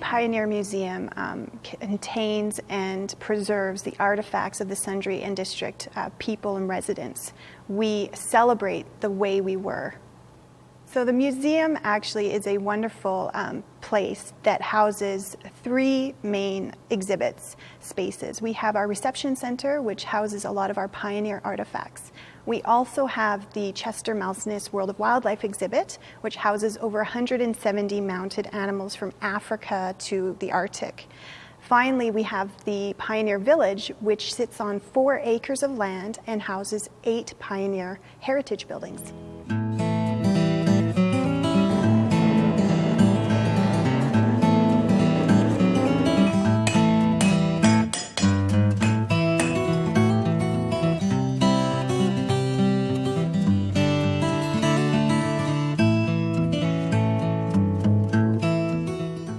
Sundre Pioneer Museum contains and preserves the artifacts of the Sundre and District people and residents. We celebrate the way we were. So the museum actually is a wonderful place that houses three main exhibits spaces. We have our reception center, which houses a lot of our pioneer artifacts. We also have the Chester Malsness World of Wildlife exhibit, which houses over 170 mounted animals from Africa to the Arctic. Finally, we have the Pioneer Village, which sits on 4 acres of land and houses 8 pioneer heritage buildings.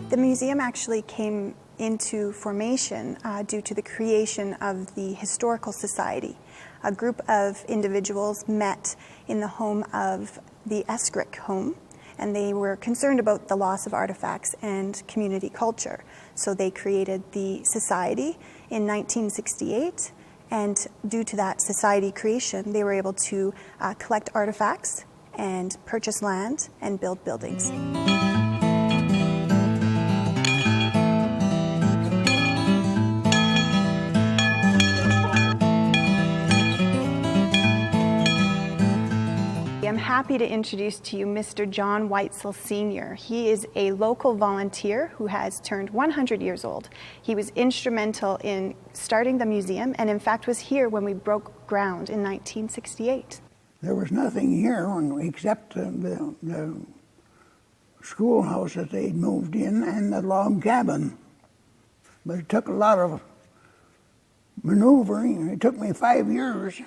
The museum actually came into formation due to the creation of the Historical Society. A group of individuals met in the home of the Eskrick home, and they were concerned about the loss of artifacts and community culture. So they created the society in 1968, and due to that society creation, they were able to collect artifacts and purchase land and build buildings. I'm happy to introduce to you Mr. John Weitzel Sr. He is a local volunteer who has turned 100 years old. He was instrumental in starting the museum and in fact was here when we broke ground in 1968. There was nothing here except the schoolhouse that they'd moved in and the log cabin. But it took a lot of maneuvering. It took me 5 years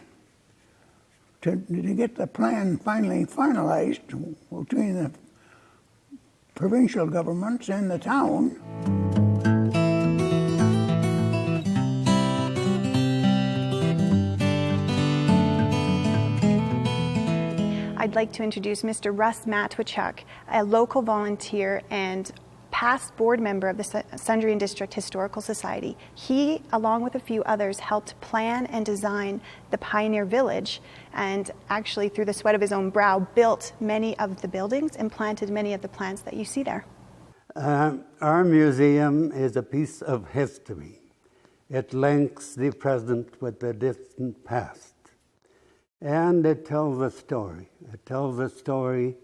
to get the plan finally finalized between the provincial governments and the town. I'd like to introduce Mr. Russ Matwichuk, a local volunteer and past board member of the Sundre and District Historical Society. He, along with a few others, helped plan and design the Pioneer Village and actually, through the sweat of his own brow, built many of the buildings and planted many of the plants that you see there. Our museum is a piece of history. It links the present with the distant past. And it tells a story. It tells a story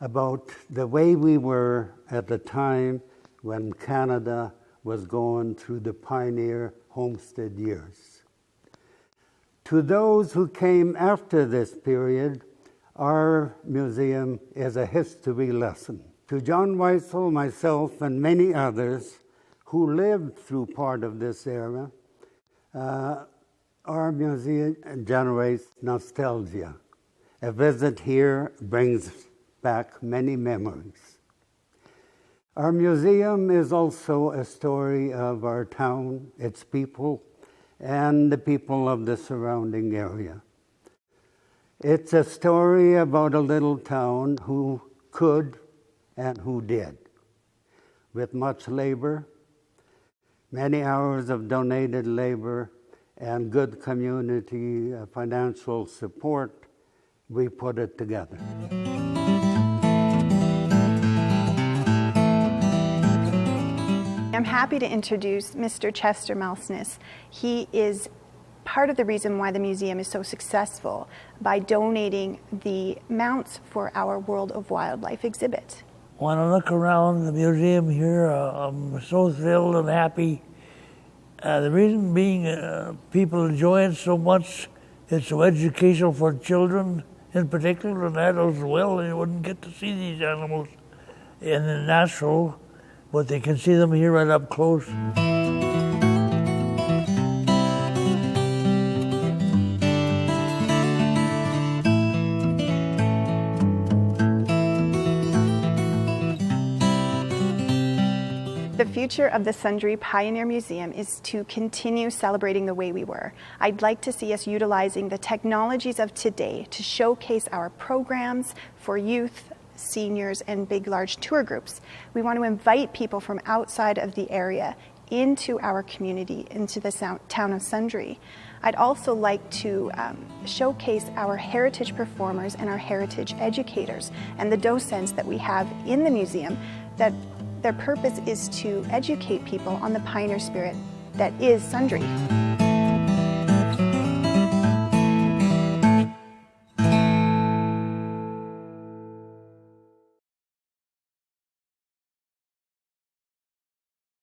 about the way we were at the time when Canada was going through the pioneer homestead years. To those who came after this period, our museum is a history lesson. To John Weitzel, myself, and many others who lived through part of this era, our museum generates nostalgia. A visit here brings back many memories. Our museum is also a story of our town, its people, and the people of the surrounding area. It's a story about a little town who could and who did. With much labor, many hours of donated labor, and good community financial support, we put it together. I'm happy to introduce Mr. Chester Malsness. He is part of the reason why the museum is so successful by donating the mounts for our World of Wildlife exhibit. When I look around the museum here, I'm so thrilled and happy. The reason being people enjoy it so much. It's so educational for children in particular and adults as well. They wouldn't get to see these animals in the natural, but they can see them here right up close. The future of the Sundre Pioneer Museum is to continue celebrating the way we were. I'd like to see us utilizing the technologies of today to showcase our programs for youth seniors and big, large tour groups. We want to invite people from outside of the area into our community, into the town of Sundre. I'd also like to showcase our heritage performers and our heritage educators and the docents that we have in the museum, that their purpose is to educate people on the pioneer spirit that is Sundre.